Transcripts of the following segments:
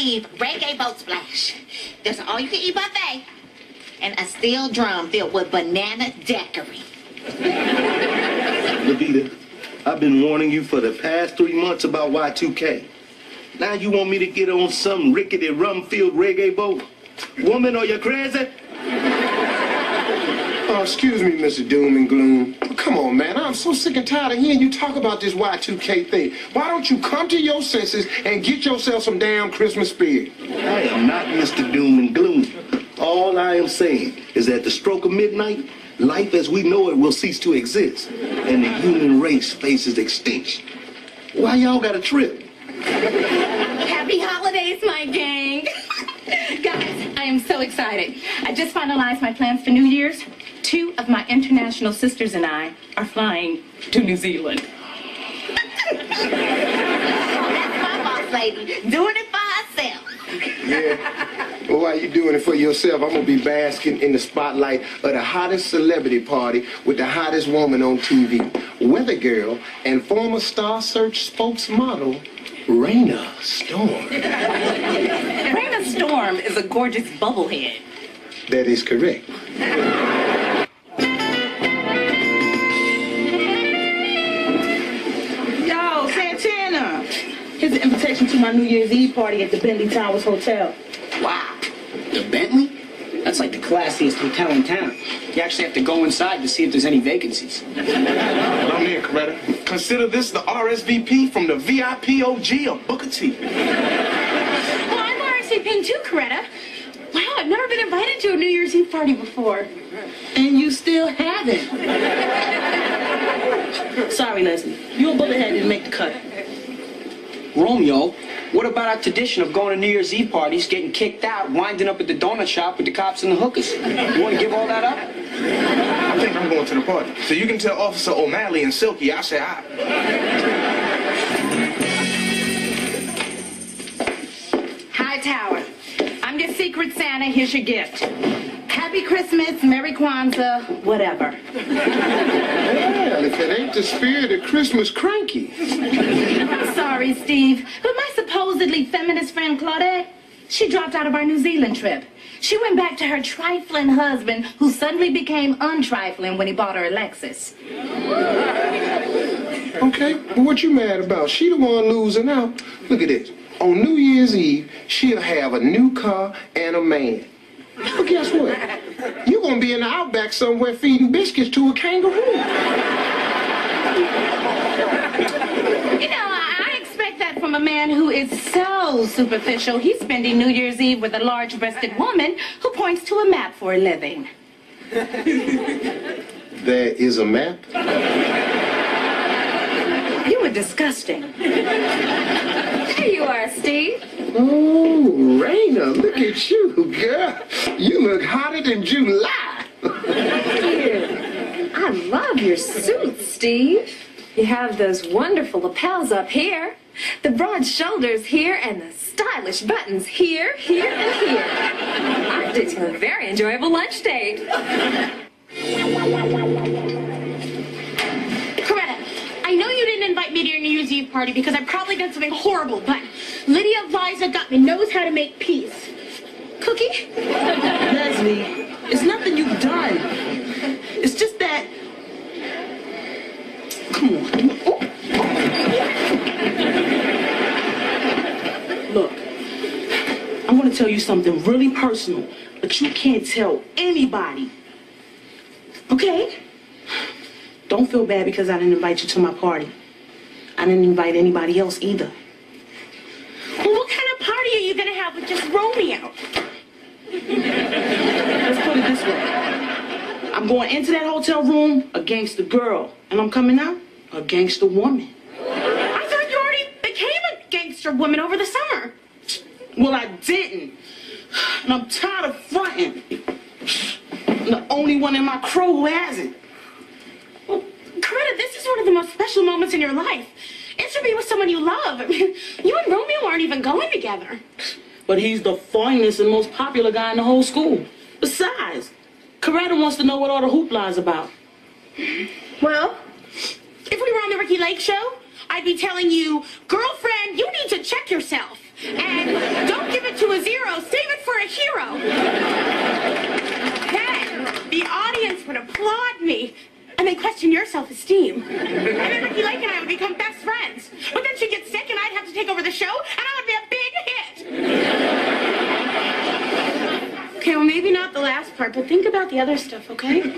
Eve reggae boat splash. There's an all-you-can-eat buffet and a steel drum filled with banana daiquiri. Levita, I've been warning you for the past 3 months about Y2K. Now you want me to get on some rickety rum-filled reggae boat? Woman, are you crazy? Oh, excuse me, Mr. Doom and Gloom. Come on, man. I'm so sick and tired of hearing you talk about this Y2K thing. Why don't you come to your senses and get yourself some damn Christmas spirit? I am not Mr. Doom and Gloom. All I am saying is that at the stroke of midnight, life as we know it will cease to exist, and the human race faces extinction. Why y'all got a trip? Happy holidays, my gang. Guys, I am so excited. I just finalized my plans for New Year's. 2 of my international sisters and I are flying to New Zealand. That's my boss lady, doing it for herself. Yeah. Well, while you doing it for yourself, I'm going to be basking in the spotlight of the hottest celebrity party with the hottest woman on TV. Weather girl and former Star Search spokesmodel, Raina Storm. Raina Storm is a gorgeous bubblehead. That is correct. Yo, Santana. Here's an invitation to my New Year's Eve party at the Bentley Towers Hotel. Wow. The Bentley? That's like the classiest hotel in town. You actually have to go inside to see if there's any vacancies. Well, I'm in, Coretta. Consider this the RSVP from the VIP OG of Booker T. Well, I'm RSVPing too, Coretta. Wow, I've never been invited to a New Year's Eve party before. And you still haven't. Sorry, Leslie. Your bullethead didn't make the cut. Romeo, what about our tradition of going to New Year's Eve parties, getting kicked out, winding up at the donut shop with the cops and the hookers? You want to give all that up? I think I'm going to the party. So you can tell Officer O'Malley and Silky I said hi. Hi, Tower. I'm your Secret Santa. Here's your gift. Happy Christmas, Merry Kwanzaa, whatever. Well, if it ain't the spirit of Christmas cranky. I'm sorry, Steve, but my supposedly feminist friend Claudette, she dropped out of our New Zealand trip. She went back to her trifling husband, who suddenly became untrifling when he bought her a Lexus. Okay, but what you mad about? She the one losing out. Look at this. On New Year's Eve, she'll have a new car and a man. But guess what? You're gonna be in the outback somewhere feeding biscuits to a kangaroo. You know, I expect that from a man who is so superficial. He's spending New Year's Eve with a large-breasted woman who points to a map for a living. There is a map? You were disgusting. There you are, Steve. Oh, Raina, look at you, girl. You look hotter than July. I love your suit, Steve. You have those wonderful lapels up here, the broad shoulders here, and the stylish buttons here, here, and here. I predicting a very enjoyable lunch date. Coretta, I know you didn't invite me to your New Year's Eve party because I've probably done something horrible, but Lydia Liza got me knows how to make peace. Cookie? Leslie, it's nothing you've done. It's just that... Come on. Oh. Look, I want to tell you something really personal, but you can't tell anybody. Okay? Don't feel bad because I didn't invite you to my party. I didn't invite anybody else either. Well, what kind of party are you going to have with just Romeo? Let's put it this way. I'm going into that hotel room a gangster girl, and I'm coming out a gangster woman. I thought you already became a gangster woman over the summer. Well, I didn't. And I'm tired of fronting. I'm the only one in my crew who hasn't. Well, Coretta, this is one of the most special moments in your life. It should be with someone you love. I mean, you and Romeo aren't even going together. But he's the finest and most popular guy in the whole school. Besides, Coretta wants to know what all the hoopla is about. Well, if we were on the Ricky Lake show, I'd be telling you, girlfriend, you need to check yourself. And don't give the last part, but think about the other stuff, okay? Ooh,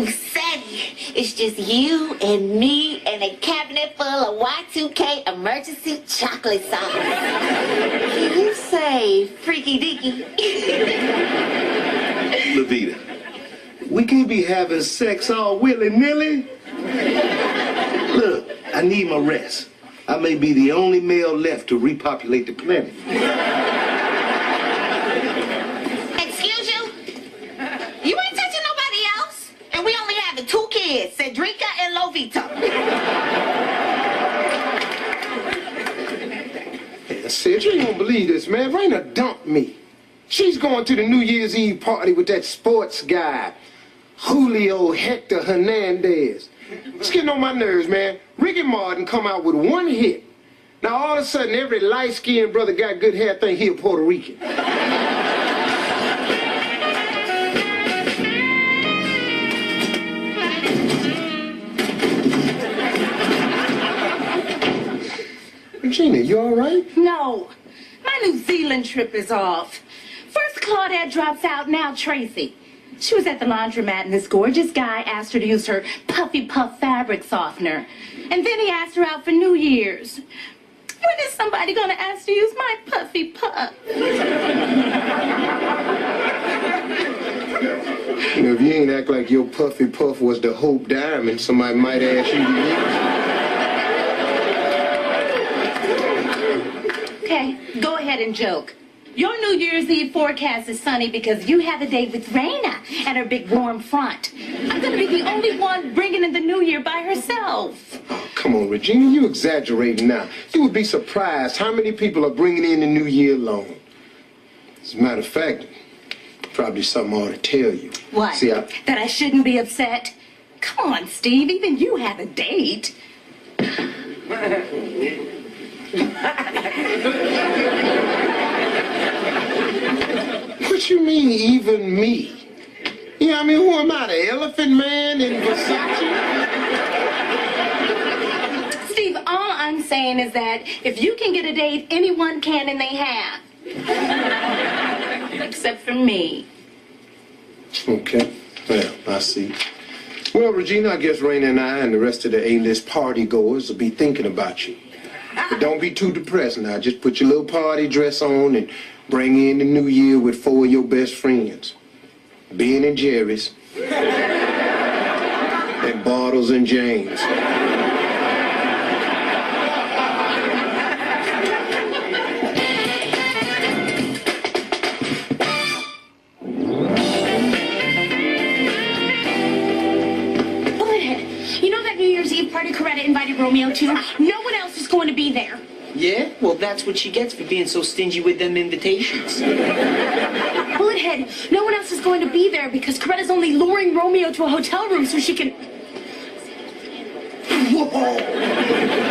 Sadie, it's just you and me and a cabinet full of Y2K emergency chocolate sauce. Can you say freaky deaky? Levita, we can't be having sex all willy-nilly. Look, I need my rest. I may be the only male left to repopulate the planet. Excuse you? You ain't touching nobody else? And we only have the 2 kids, Cedrica and Lovita. I said, you ain't gonna believe this, man. Raina dumped me. She's going to the New Year's Eve party with that sports guy, Julio Hector Hernandez. It's getting on my nerves, man. Ricky Martin come out with 1 hit. Now all of a sudden, every light-skinned brother got good hair think he a Puerto Rican. Regina, you all right? No, my New Zealand trip is off. First Claudette drops out, now Tracy. She was at the laundromat and this gorgeous guy asked her to use her Puffy Puff fabric softener. And then he asked her out for New Year's. When is somebody gonna ask to use my Puffy Puff? You know, if you ain't act like your Puffy Puff was the Hope Diamond, somebody might ask you to use it. Okay, go ahead and joke. Your New Year's Eve forecast is sunny because you have a date with Raina and her big warm front. I'm gonna be the only one bringing in the New Year by herself. Oh, come on, Regina, you exaggerating now. You would be surprised how many people are bringing in the New Year alone. As a matter of fact, probably something I ought to tell you. What? See, That I shouldn't be upset? Come on, Steve, even you have a date. What you mean, even me? Yeah, I mean, who am I, the Elephant Man in Versace? Steve, all I'm saying is that if you can get a date, anyone can and they have. Except for me. Okay, well, I see. Well, Regina, I guess Raina and I and the rest of the A-list party goers will be thinking about you. But don't be too depressed now. Just put your little party dress on and bring in the New Year with 4 of your best friends. Ben and Jerry's. And Bartles and James. You know that New Year's Eve party Coretta invited Romeo to? No one else is going to be there. Yeah? Well, that's what she gets for being so stingy with them invitations. Bullethead, no one else is going to be there because Coretta's only luring Romeo to a hotel room so she can... Whoa!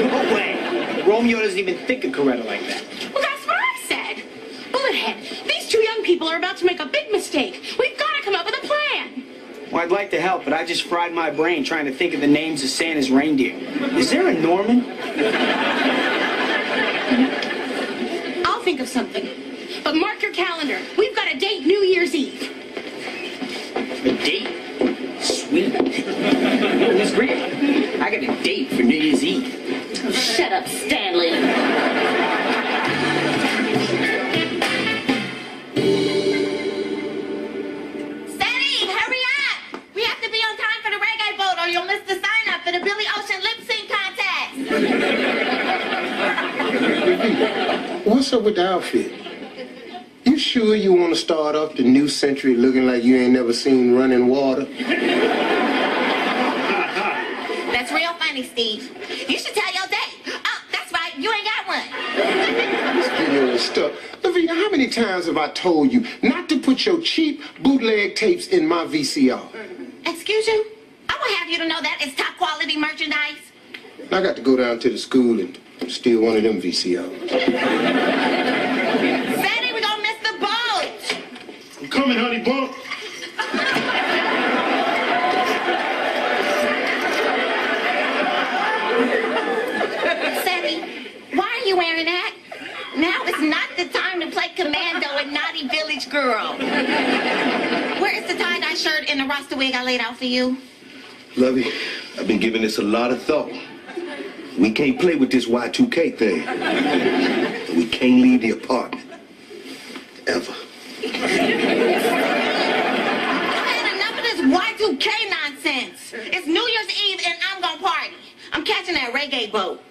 No way. Romeo doesn't even think of Coretta like that. Well, that's what I said. Bullethead, these 2 young people are about to make a big mistake. We've got to come up with a plan. Well, I'd like to help, but I just fried my brain trying to think of the names of Santa's reindeer. Is there a Norman? I'll think of something. But mark your calendar. We've got a date New Year's Eve. A date? Sweet. That's great. I got a date for New Year's Eve. Oh, shut up, Stanley. Sadie, hurry up! We have to be on time for the reggae boat or you'll miss the sign up for the Billy Ocean lip sync contest. What's up with the outfit? You sure you want to start off the new century looking like you ain't never seen running water? That's real funny, Steve. You should tell your date. Oh, that's right, you ain't got one. This video and stuff. Lavina, how many times have I told you not to put your cheap bootleg tapes in my VCR? Excuse you? I will have you to know that it's top quality merchandise. I got to go down to the school and steal one of them VCRs. Sadie, we're gonna miss the boat. I'm coming, honey bun. laughing at? Now is not the time to play commando and naughty village girl. Where is the tie-dye shirt and the Rasta wig I laid out for you? Lovey, I've been giving this a lot of thought. We can't play with this Y2K thing. We can't leave the apartment. Ever. I've had enough of this Y2K nonsense. It's New Year's Eve and I'm gonna party. I'm catching that reggae boat.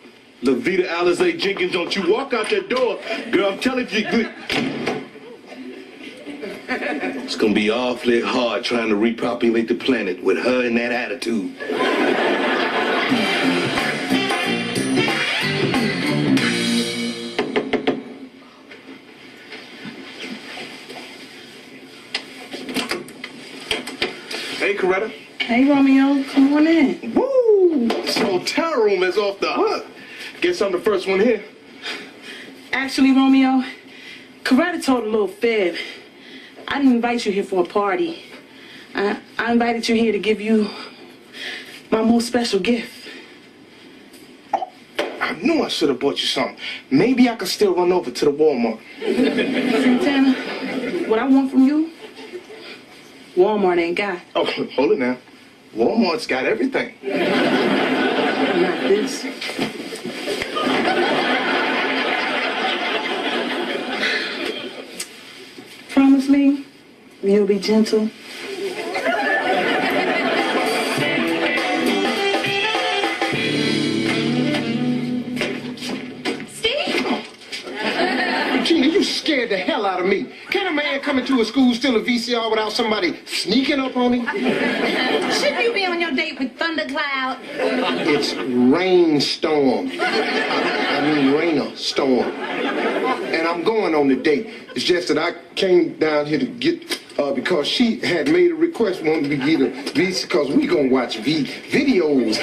Levita Alizé Jenkins, don't you walk out that door. Girl, I'm telling you, good. It's gonna be awfully hard trying to repopulate the planet with her in that attitude. Hey, Coretta. Hey, Romeo, come on in. Woo! This hotel room is off the hook. Guess I'm the first one here. Actually, Romeo, Coretta told a little fib. I didn't invite you here for a party. I invited you here to give you my most special gift. I knew I should have bought you something. Maybe I could still run over to the Walmart. Santana, what I want from you, Walmart ain't got. Oh, hold it now. Walmart's got everything. Not this. Promise me you'll be gentle. Gina, you scared the hell out of me. Can a man come into a school steal a VCR without somebody sneaking up on him? Shouldn't you be on your date with Thundercloud? It's rainstorm. Rainer storm. And I'm going on the date. It's just that I came down here to get, because she had made a request, wanted me to get a VCR, because we gonna watch videos.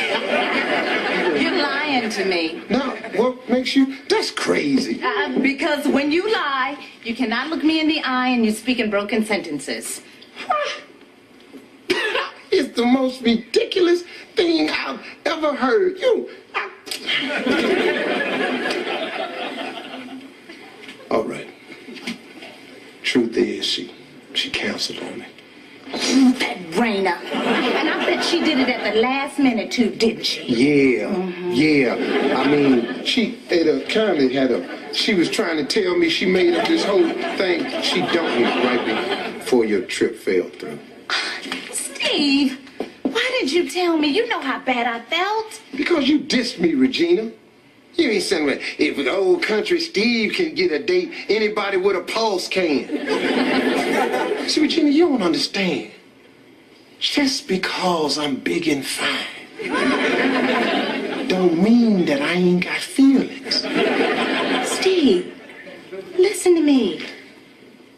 You're lying to me. Now, what makes you? That's crazy. Because when you lie, you cannot look me in the eye and you speak in broken sentences. It's the most ridiculous thing I've ever heard. All right. Truth is, she canceled on me. That Raina. And I bet she did it at the last minute too, didn't she? Yeah. I mean, she she was trying to tell me she made up this whole thing. She dumped me right before your trip fell through. Steve, why did you tell me? You know how bad I felt. Because you dissed me, Regina. You ain't saying that if the old country Steve can get a date, anybody with a pulse can. See, Regina, you don't understand. Just because I'm big and fine don't mean that I ain't got feelings. Steve, listen to me.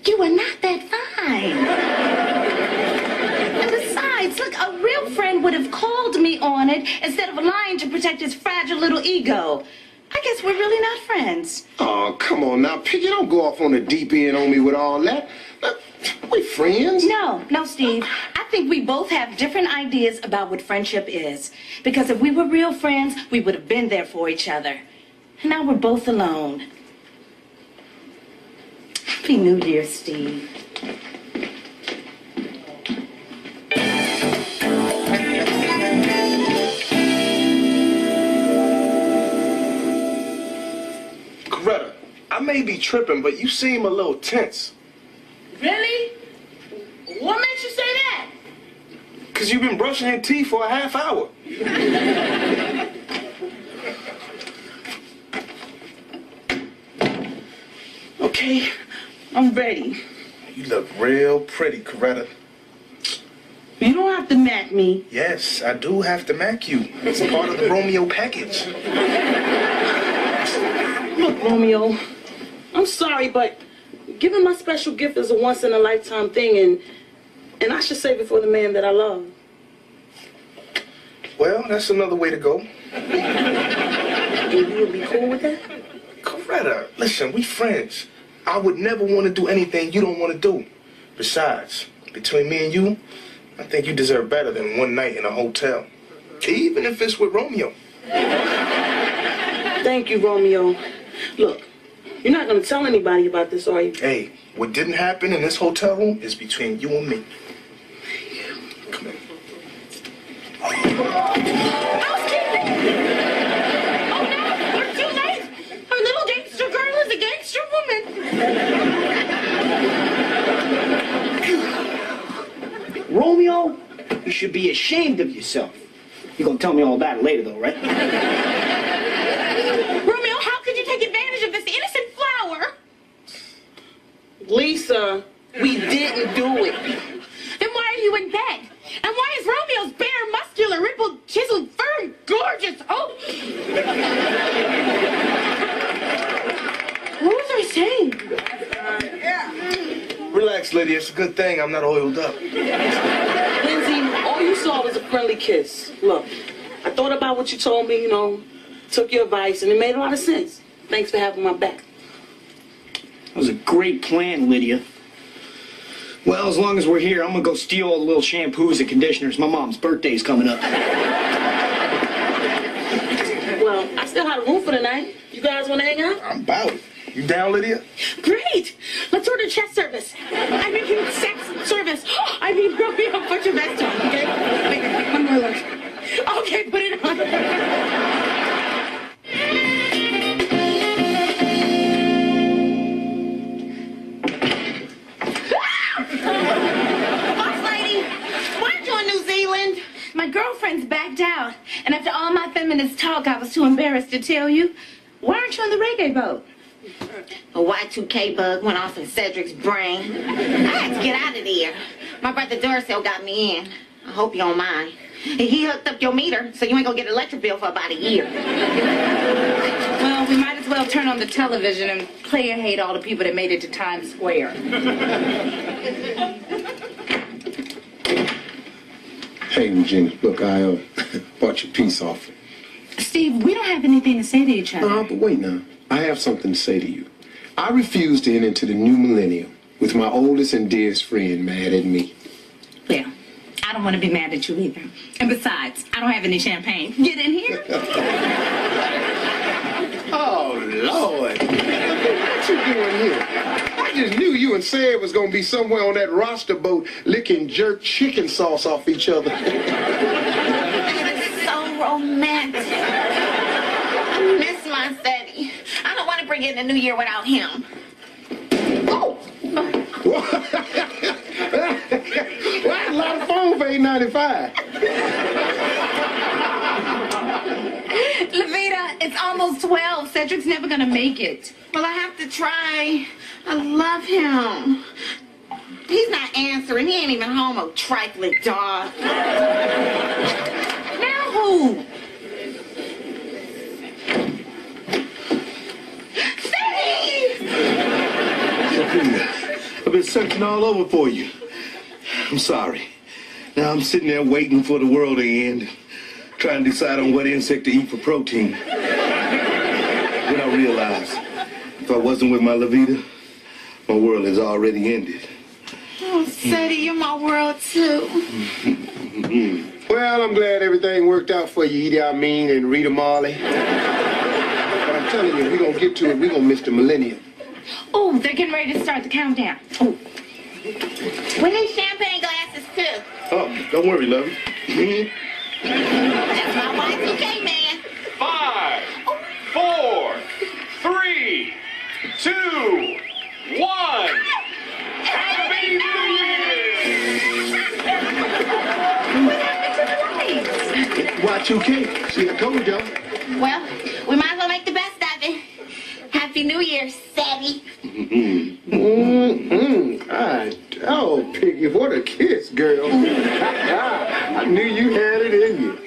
You are not that fine. And besides, look, a real friend would have called me on it instead of lying to protect his fragile little ego. I guess we're really not friends. Oh, come on now, Piggy, don't go off on the deep end on me with all that. We friends. No, Steve. I think we both have different ideas about what friendship is. Because if we were real friends, we would have been there for each other. And now we're both alone. Happy New Year, Steve. Coretta, I may be tripping, but you seem a little tense. Really? What makes you say that? Because you've been brushing your teeth for a half hour. Okay, I'm ready. You look real pretty, Coretta. You don't have to mac me. Yes, I do have to mac you. It's part of the Romeo package. Look, Romeo, I'm sorry, but giving my special gift is a once-in-a-lifetime thing, and I should save it for the man that I love. Well, that's another way to go. And you would be cool with that? Coretta, listen, we friends. I would never want to do anything you don't want to do. Besides, between me and you, I think you deserve better than one night in a hotel. Even if it's with Romeo. Thank you, Romeo. Look, you're not going to tell anybody about this, are you? Hey, what didn't happen in this hotel room is between you and me. Come on. Housekeeping! Oh no, we're too late. Our little gangster girl is a gangster woman. Romeo, you should be ashamed of yourself. You're gonna tell me all about it later, though, right? Romeo, how could you take advantage of this innocent flower? Lisa, we didn't do it. Then why are you in bed? And why is Romeo's bare, muscular, rippled, chiseled, firm, gorgeous? Oh! What was I saying? Relax, lady. It's a good thing I'm not oiled up. Lindsay, all you saw was a friendly kiss. Look, I thought about what you told me, took your advice, and it made a lot of sense. Thanks for having my back. That was a great plan, Lydia. Well, as long as we're here, I'm gonna go steal all the little shampoos and conditioners. My mom's birthday's coming up. Well, I still have a room for the night. You guys want to hang out? I'm about it. You down, Lydia? Great! Let's order chest service. I mean, sex service. I mean, Romeo, put your vest on, okay? Wait, one more look. Okay, put it on. Boss lady, why aren't you in New Zealand? My girlfriend's backed out, and after all my feminist talk, I was too embarrassed to tell you. Why aren't you on the reggae boat? A Y2K bug went off in Cedric's brain. I had to get out of there. My brother Duracell got me in. I hope you don't mind. He hooked up your meter, so you ain't gonna get an electric bill for about a year. Well, we might as well turn on the television and player hate all the people that made it to Times Square. Hey, Regina, look, I bought your peace offering. Steve, we don't have anything to say to each other. No, but wait now. I have something to say to you. I refuse to enter into the new millennium with my oldest and dearest friend mad at me. Well, I don't want to be mad at you either. And besides, I don't have any champagne. Get in here. Oh, Lord. What you doing here? I just knew you and Sam was going to be somewhere on that roster boat licking jerk chicken sauce off each other. It's so romantic. I miss my Steady. I don't want to bring in the new year without him. Oh! That's a lot of phone for $8.95. Levita, it's almost 12. Cedric's never going to make it. Well, I have to try. I love him. He's not answering. He ain't even home, oh trifling dog. Now who? I've been searching all over for you. I'm sorry. Now I'm sitting there waiting for the world to end, trying to decide on what insect to eat for protein. Then I realized if I wasn't with my Levita, my world has already ended. Oh, Steady, you're my world, too. Well, I'm glad everything worked out for you, Edie Amin and Rita Marley. But I'm telling you, if we're going to get to it, we're going to miss the millennium. Oh, they're getting ready to start the countdown. Oh. We need champagne glasses, too. Oh, don't worry, love. That's my Y2K man. 5, 4, 3, 2, 1. Happy New Year! What happened to the lights? Y2K. See, I told y'all. Well, we might as well make the best of it. Happy New Year, Steady. Oh, Piggy, what a kiss, girl. I knew you had it in you.